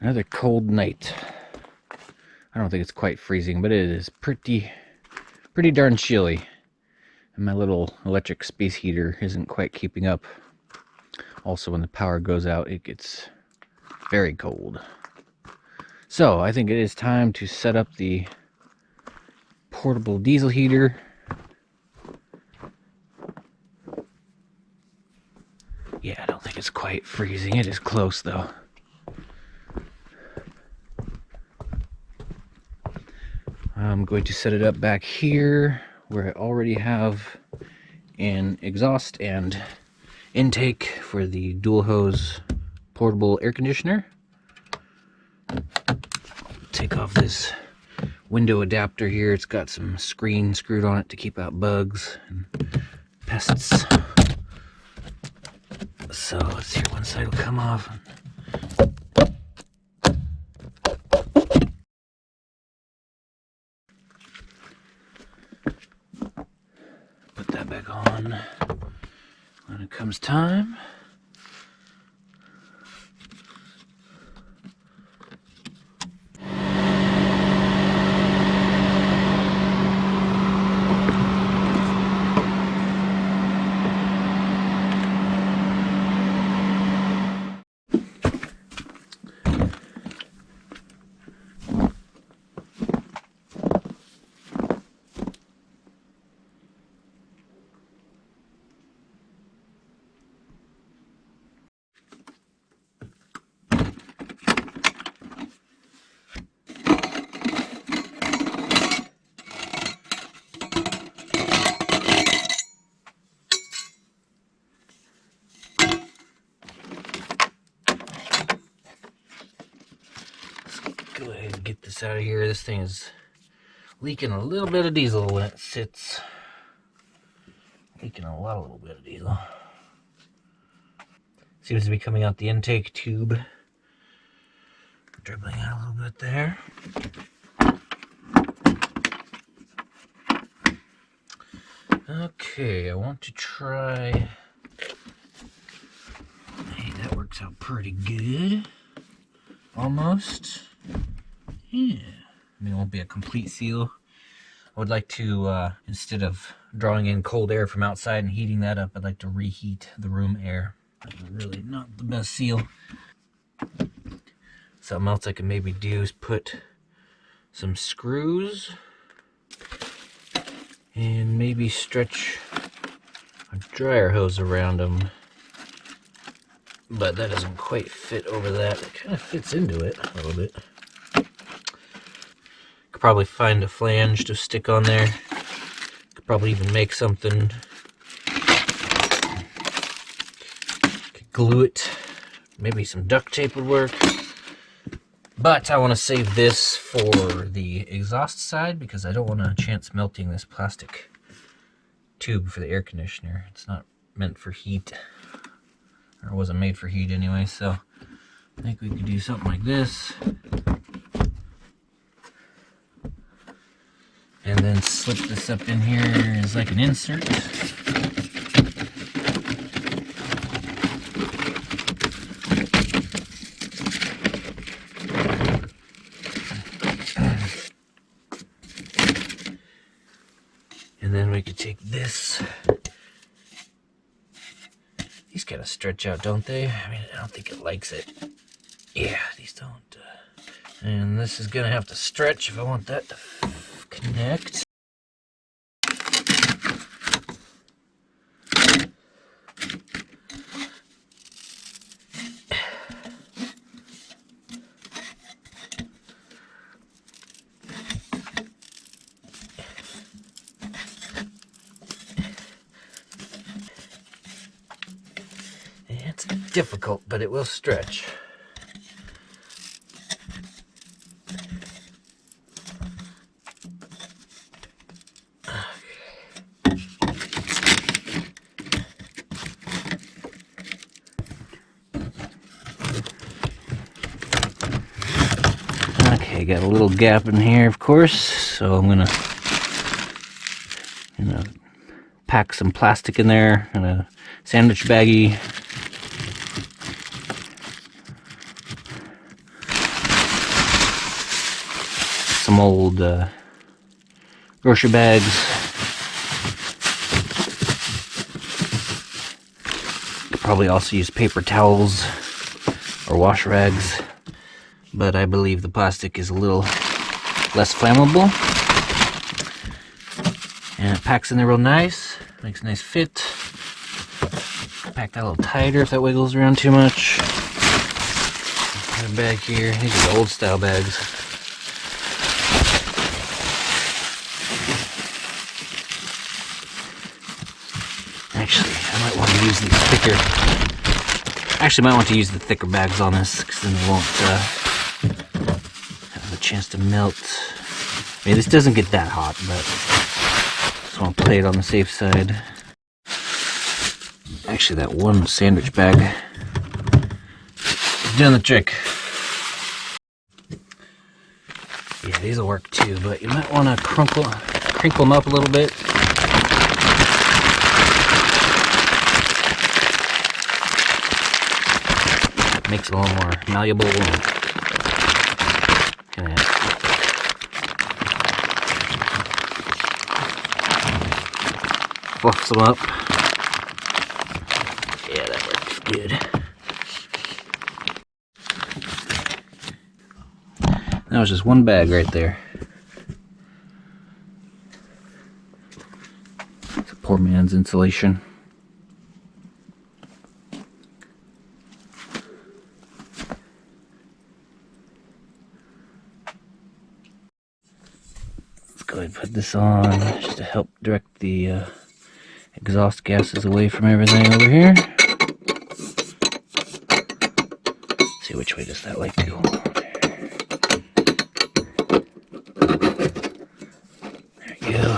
Another cold night. I don't think it's quite freezing, but it is pretty darn chilly. And my little electric space heater isn't quite keeping up. Also, when the power goes out, it gets very cold. So, I think it is time to set up the portable diesel heater. Yeah, I don't think it's quite freezing. It is close, though. I'm going to set it up back here where I already have an exhaust and intake for the dual hose portable air conditioner. Take off this window adapter here. It's got some screen screwed on it to keep out bugs and pests. So let's see, one side will come off. Put that back on when it comes time. Go ahead and get this out of here. This thing is leaking a little bit of diesel when it sits. Leaking a little bit of diesel. Seems to be coming out the intake tube. Dribbling out a little bit there. Okay, I want to try. Hey, that works out pretty good. Almost. Yeah. I mean, it won't be a complete seal. I would like to, instead of drawing in cold air from outside and heating that up, I'd like to reheat the room air. That's really not the best seal. Something else I can maybe do is put some screws and maybe stretch a dryer hose around them. But that doesn't quite fit over that. It kind of fits into it a little bit. Could probably find a flange to stick on there. Could probably even make something. Could glue it. Maybe some duct tape would work. But I want to save this for the exhaust side because I don't want to chance melting this plastic tube for the air conditioner. It's not meant for heat. Or it wasn't made for heat anyway, so I think we could do something like this. And then slip this up in here as like an insert. And then we could take this. These kind of stretch out, don't they? I mean, I don't think it likes it. Yeah, these don't. And this is going to have to stretch if I want that to connect. It's difficult, but it will stretch. Okay, got a little gap in here, of course, so I'm gonna pack some plastic in there and a sandwich baggie. some old grocery bags. Could probably also use paper towels or wash rags, but I believe the plastic is a little less flammable. And it packs in there real nice, makes a nice fit. Pack that a little tighter if that wiggles around too much. Put a bag here. These are the old style bags. Actually, I might want to use these thicker. Actually, I might want to use the thicker bags on this, because then they won't have a chance to melt. I mean, this doesn't get that hot, but just want to play it on the safe side. Actually, that one sandwich bag is doing the trick. Yeah, these will work too, but you might want to crinkle them up a little bit. Makes it a little more malleable and kind of fluffs them up. Yeah, that works good. That was just one bag right there. It's a poor man's insulation. Let's go ahead and put this on just to help direct the exhaust gases away from everything over here. Let's see, which way does that light go? There we go.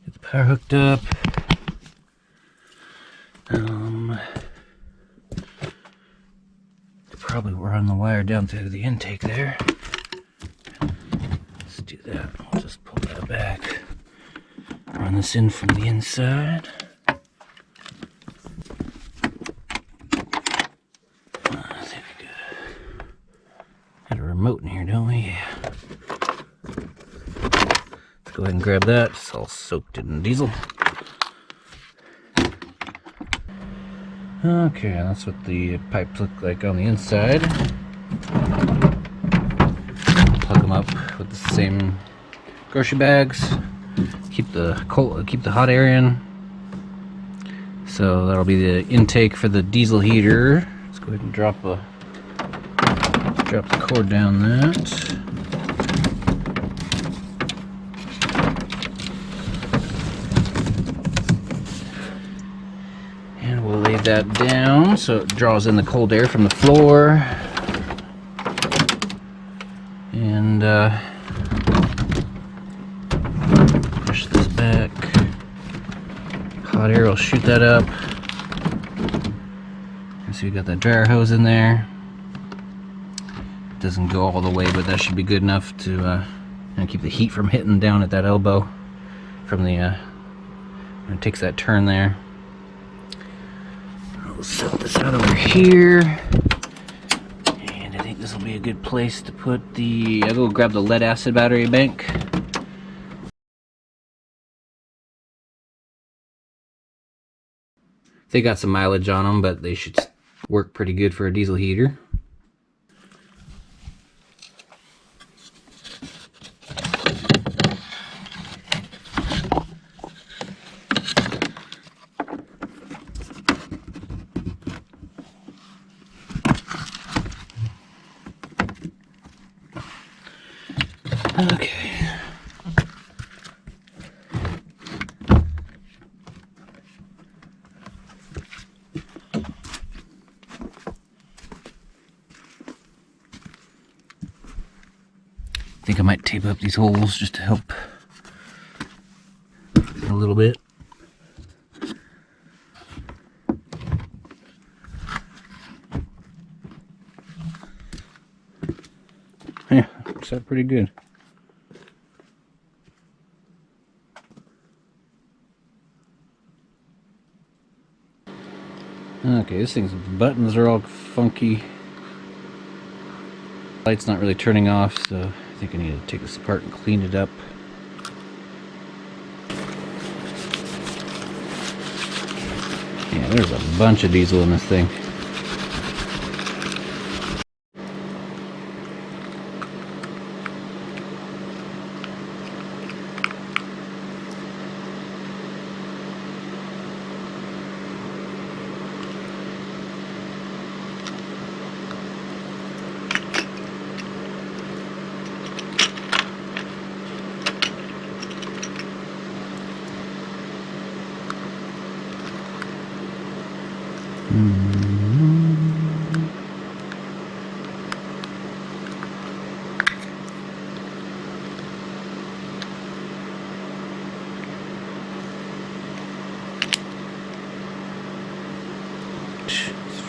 Get the power hooked up. Probably run the wire down through the intake there. Let's do that. We'll just pull that back. Run this in from the inside. I think we got a remote in here, don't we? Yeah. Let's go ahead and grab that. It's all soaked in diesel. Okay, that's what the pipes look like on the inside. Plug them up with the same grocery bags. Keep the hot air in. So that'll be the intake for the diesel heater. Let's go ahead and drop the cord down that. Lay that down so it draws in the cold air from the floor, and push this back. Hot air will shoot that up. And so you got that dryer hose in there. It doesn't go all the way, but that should be good enough to keep the heat from hitting down at that elbow from the when it takes that turn there. We'll set this out over here, and I think this will be a good place to put I'll go grab the lead acid battery bank. They got some mileage on them, but they should work pretty good for a diesel heater. Okay. I think I might tape up these holes just to help a little bit. Yeah, works out pretty good. Okay, this thing's buttons are all funky. Light's not really turning off, so I think I need to take this apart and clean it up. Yeah, there's a bunch of diesel in this thing.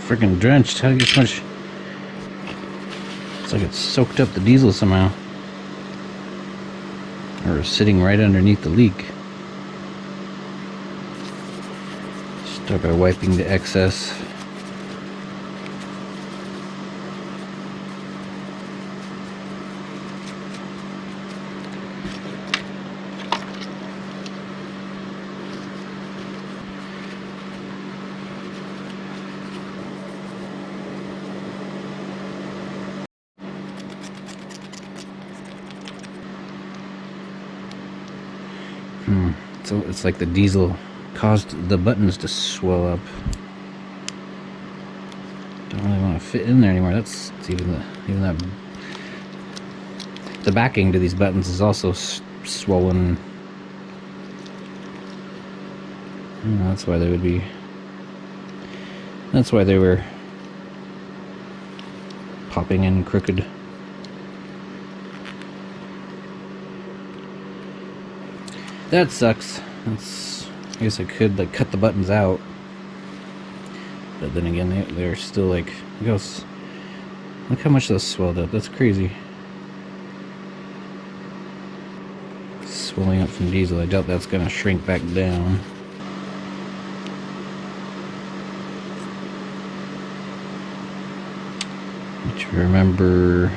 Freaking drenched. How do you get so much? It's like it's soaked up the diesel somehow. Or sitting right underneath the leak. Start by wiping the excess. So it's like the diesel caused the buttons to swell up. Don't really want to fit in there anymore. That's even that. The backing to these buttons is also swollen. That's why they would be. That's why they were popping in crooked. That sucks. I guess I could like cut the buttons out, but then again, they're still like. Look how much those swelled up. That's crazy. Swelling up from diesel. I doubt that's gonna shrink back down. Need to remember.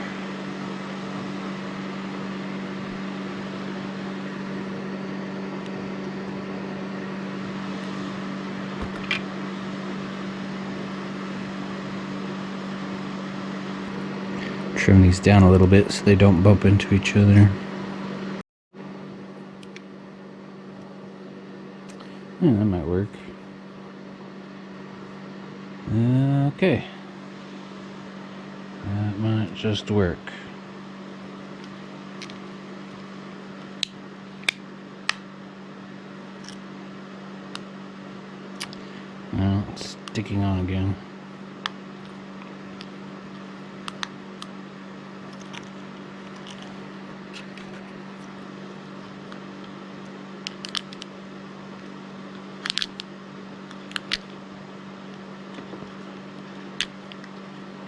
Trim these down a little bit so they don't bump into each other. Yeah, that might work. Okay. That might just work. Well, it's sticking on again.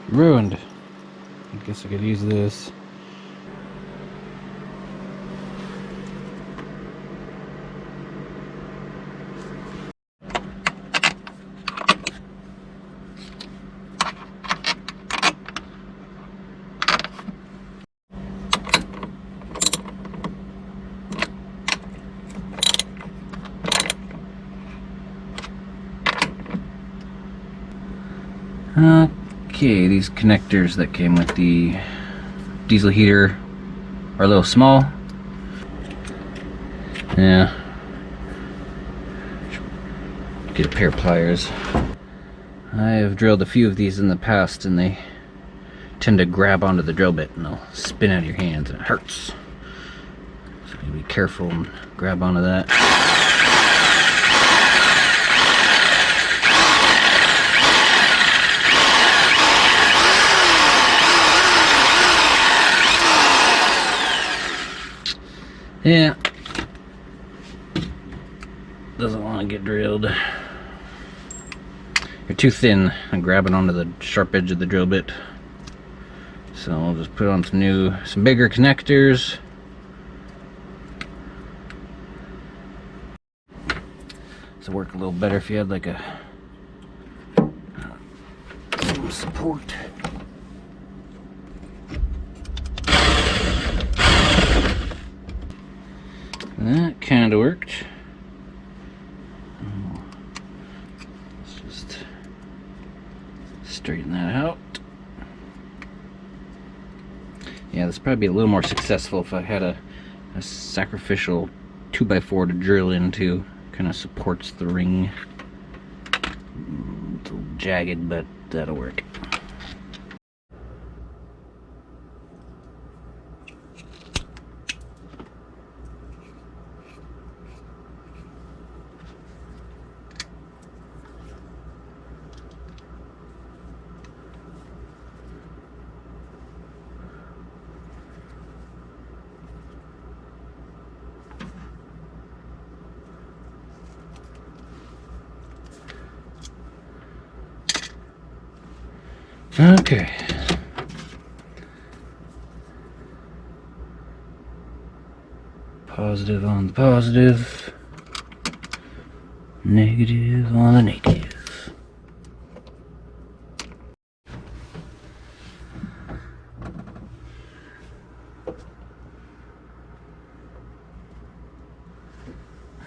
Ruined. I guess I could use this. Okay, these connectors that came with the diesel heater are a little small. Yeah. Get a pair of pliers. I have drilled a few of these in the past and they tend to grab onto the drill bit and they'll spin out of your hands and it hurts. So you be careful and grab onto that. Yeah, doesn't want to get drilled. You're too thin and grabbing onto the sharp edge of the drill bit. So we'll just put on some bigger connectors. This will work a little better if you had like some support. That kind of worked. Let's just straighten that out. Yeah, this would probably be a little more successful if I had a sacrificial 2x4 to drill into. Kind of supports the ring. It's a little jagged, but that'll work. Okay. Positive on the positive. Negative on the negative.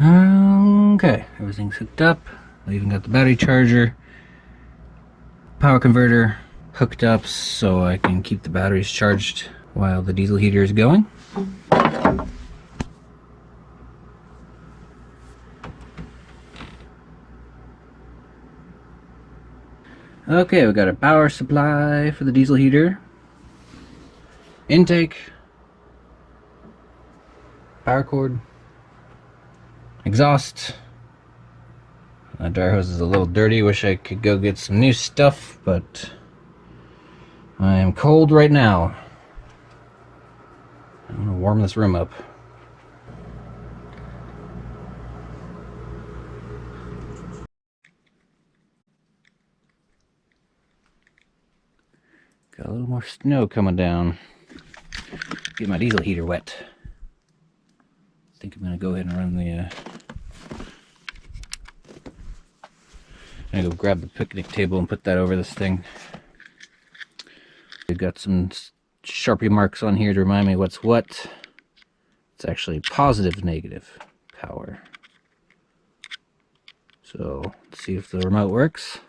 Okay, everything's hooked up. I even got the battery charger, power converter hooked up so I can keep the batteries charged while the diesel heater is going. Okay, we got a power supply for the diesel heater, intake, power cord, exhaust. The dryer hose is a little dirty. Wish I could go get some new stuff, but I am cold right now. I'm gonna warm this room up. Got a little more snow coming down. Get my diesel heater wet. I think I'm gonna go ahead and run the I'm gonna go grab the picnic table and put that over this thing. We've got some Sharpie marks on here to remind me what's what. It's actually positive, negative power. So let's see if the remote works.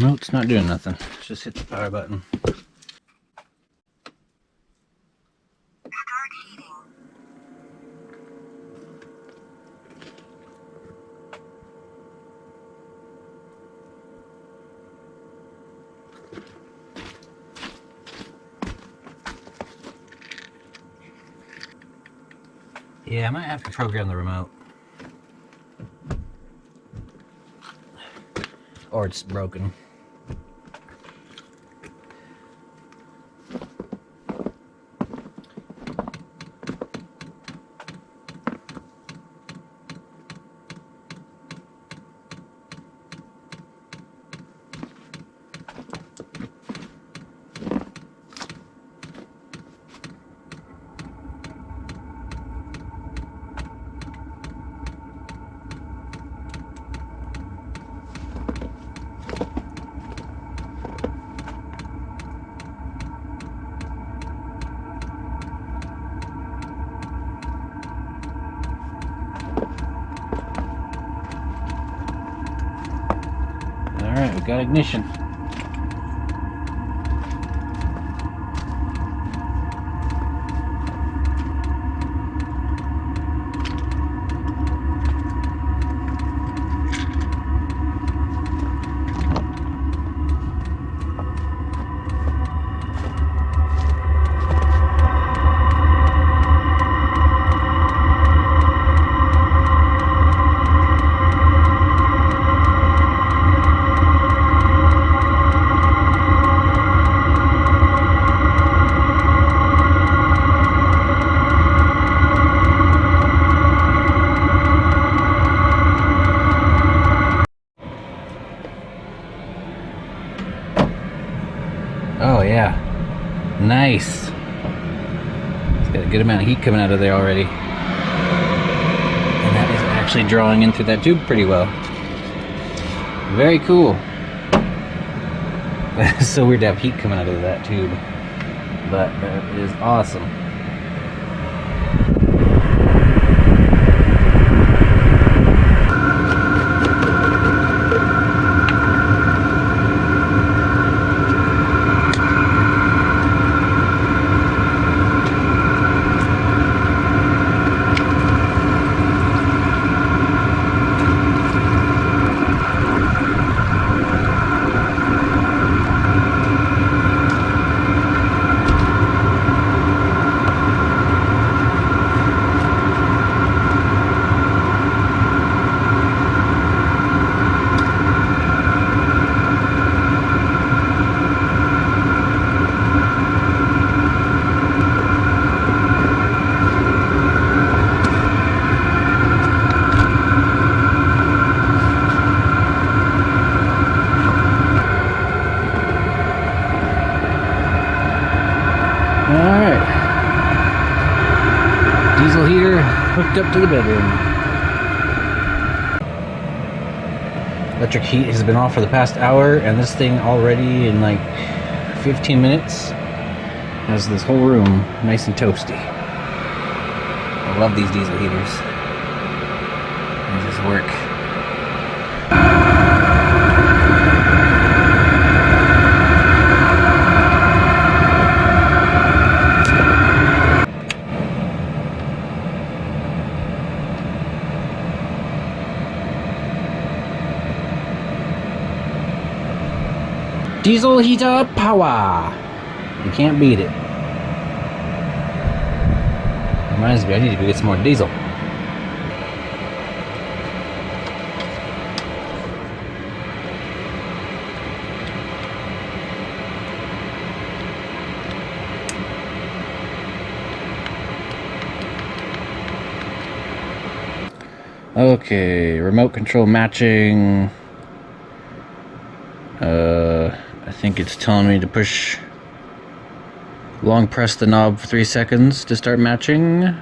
No, it's not doing nothing. Let's just hit the power button. Yeah, I might have to program the remote. Or it's broken. Alright, we got ignition. Nice. It's got a good amount of heat coming out of there already. And that is actually drawing in through that tube pretty well. Very cool. It's so weird to have heat coming out of that tube. But that is awesome. Alright. Diesel heater hooked up to the bedroom. Electric heat has been off for the past hour, and this thing already in like 15 minutes has this whole room nice and toasty. I love these diesel heaters. They just work. Diesel heater power. You can't beat it. Reminds me, I need to go get some more diesel. Okay, remote control matching. I think it's telling me to long press the knob for 3 seconds to start matching.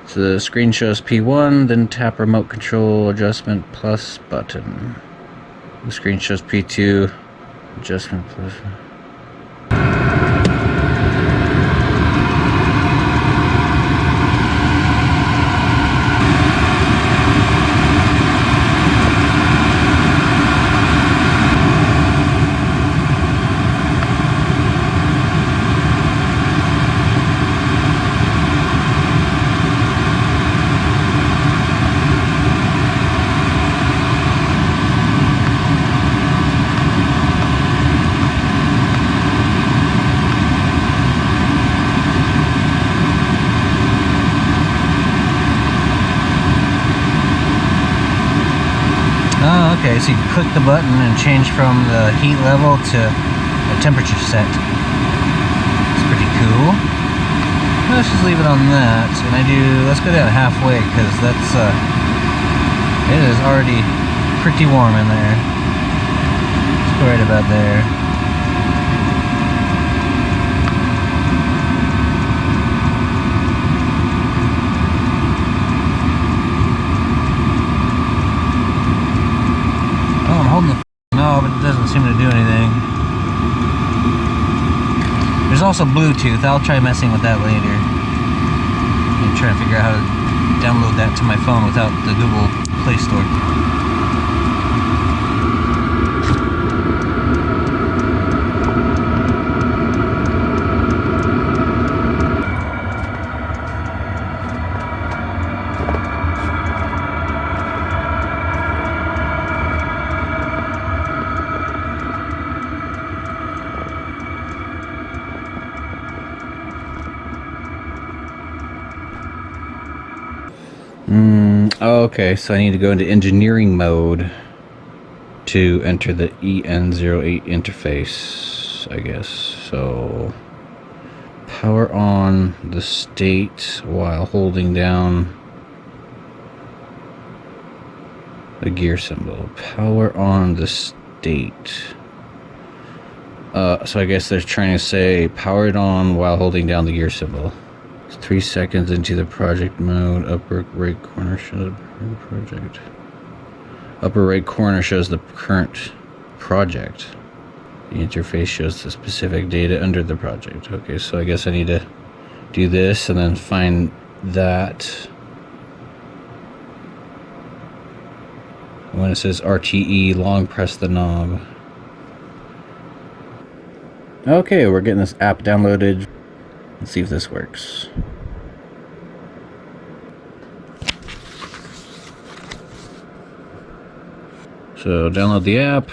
So the screen shows P1, then tap remote control adjustment plus button. The screen shows P2, adjustment plus. Oh, okay, so you can click the button and change from the heat level to a temperature set. It's pretty cool. Let's just leave it on that, and let's go down halfway, because it is already pretty warm in there. Let's go right about there. No, but it doesn't seem to do anything. There's also Bluetooth. I'll try messing with that later. I'm trying to figure out how to download that to my phone without the Google Play Store. Okay, so I need to go into engineering mode to enter the EN08 interface, I guess. So power on the state while holding down the gear symbol. Power on the state. So I guess they're trying to say powered on while holding down the gear symbol. It's 3 seconds into the project mode. Upper right corner shows the project. Upper right corner shows the current project. The interface shows the specific data under the project. Okay, so I guess I need to do this and then find that. When it says RTE, long press the knob. Okay, we're getting this app downloaded. Let's see if this works. So download the app.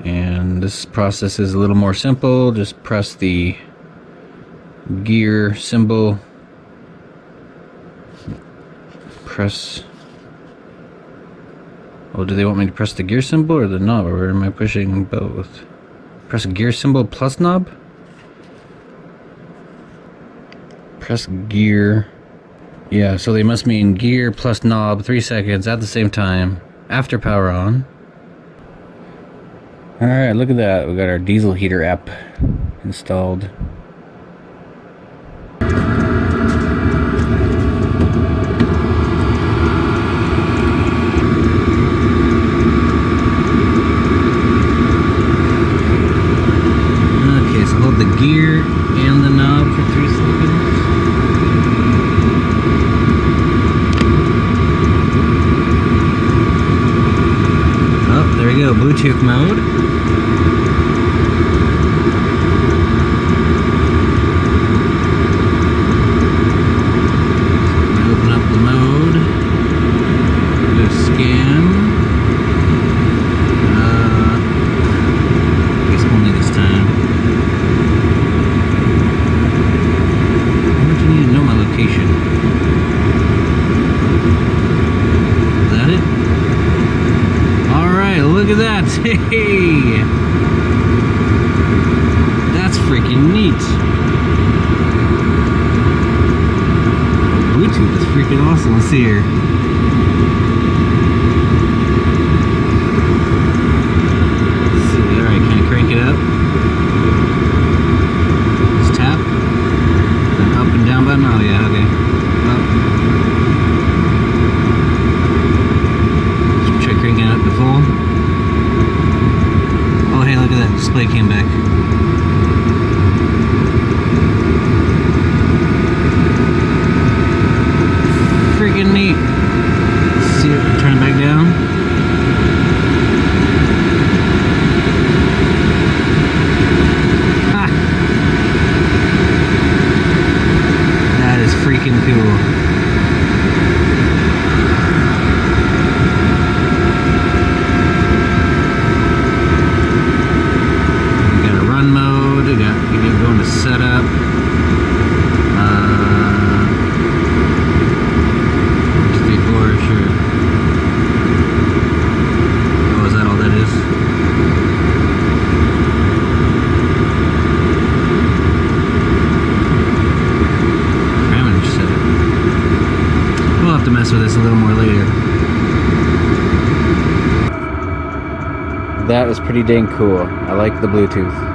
And this process is a little more simple. Just press the gear symbol. Press. Oh, do they want me to press the gear symbol or the knob? Or am I pushing both? Press gear symbol plus knob? Press gear. Yeah, so they must mean gear plus knob, 3 seconds at the same time, after power on. Alright, look at that. We got our diesel heater app installed. Okay, so hold the gear and the knob for 3 seconds. Oh, there we go, Bluetooth mode. Open up the mode. Go scan. I guess only this time. How much do you need to know my location? Is that it? Alright, look at that! Hey! That's freaking neat! Bluetooth is freaking awesome. Let's see here. Let's see. Alright, can I crank it up? Just tap. Then up and down button. Oh, yeah, okay. Up. Let's try cranking it up to full. Oh, hey, look at that. Display came back. Freaking neat. Let's see it turn back down. Ha! That is freaking cool. We got a run mode. We can go into setup. 4, sure. Oh, is that all that is? Parameter setup. We'll have to mess with this a little more later. That is pretty dang cool. I like the Bluetooth.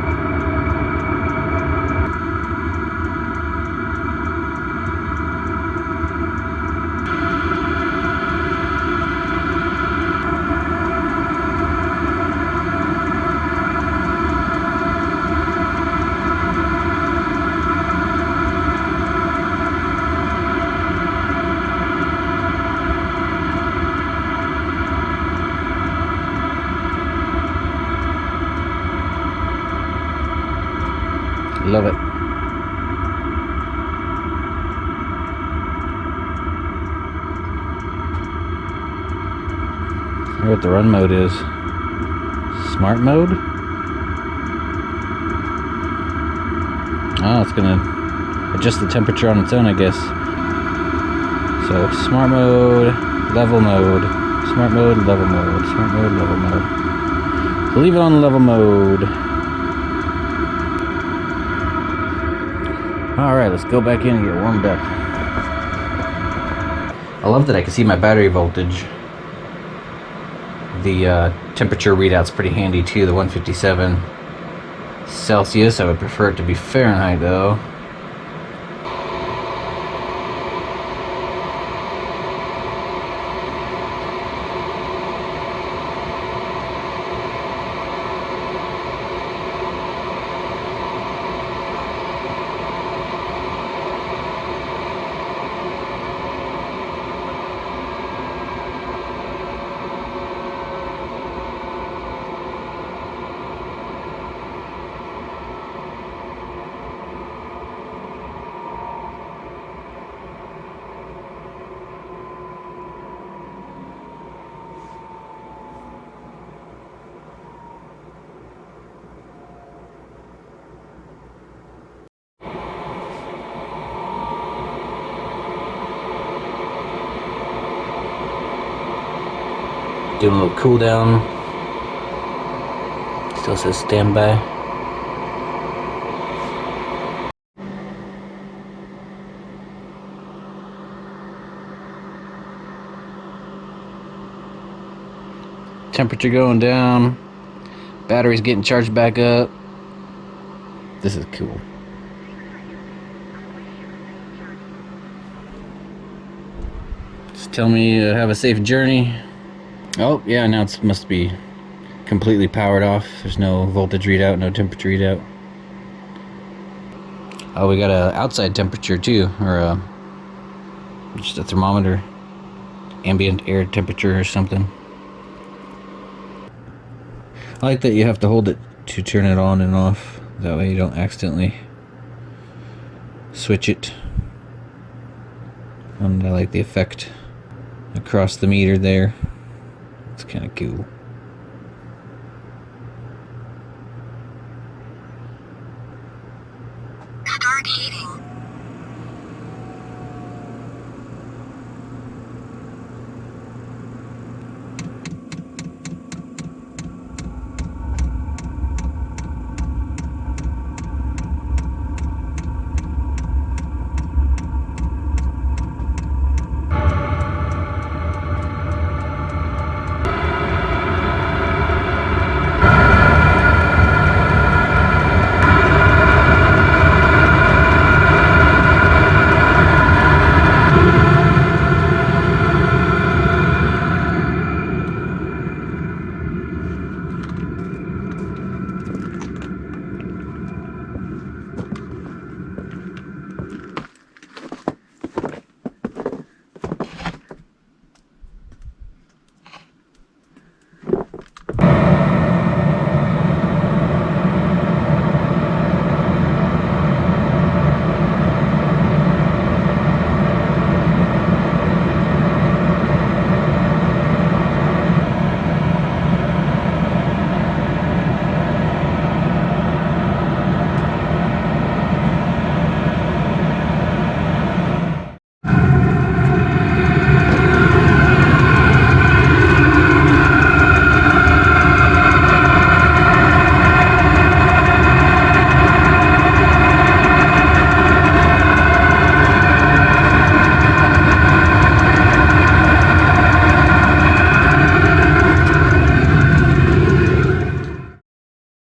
Love it. I wonder what the run mode is. Smart mode? Oh, it's gonna adjust the temperature on its own, I guess. So, smart mode, level mode, smart mode, level mode, smart mode, level mode. Leave it on level mode. Alright, let's go back in and get warmed up. I love that I can see my battery voltage. The Temperature readout's pretty handy too, the 157 Celsius. I would prefer it to be Fahrenheit though. Doing a little cool down. Still says standby. Temperature going down. Battery's getting charged back up. This is cool. Just tell me have a safe journey. Oh, yeah, now it must be completely powered off. There's no voltage readout, no temperature readout. Oh, we got a outside temperature too, or just a thermometer. Ambient air temperature or something. I like that you have to hold it to turn it on and off. That way you don't accidentally switch it. And I like the effect across the meter there. It's kind of cool. Start heating.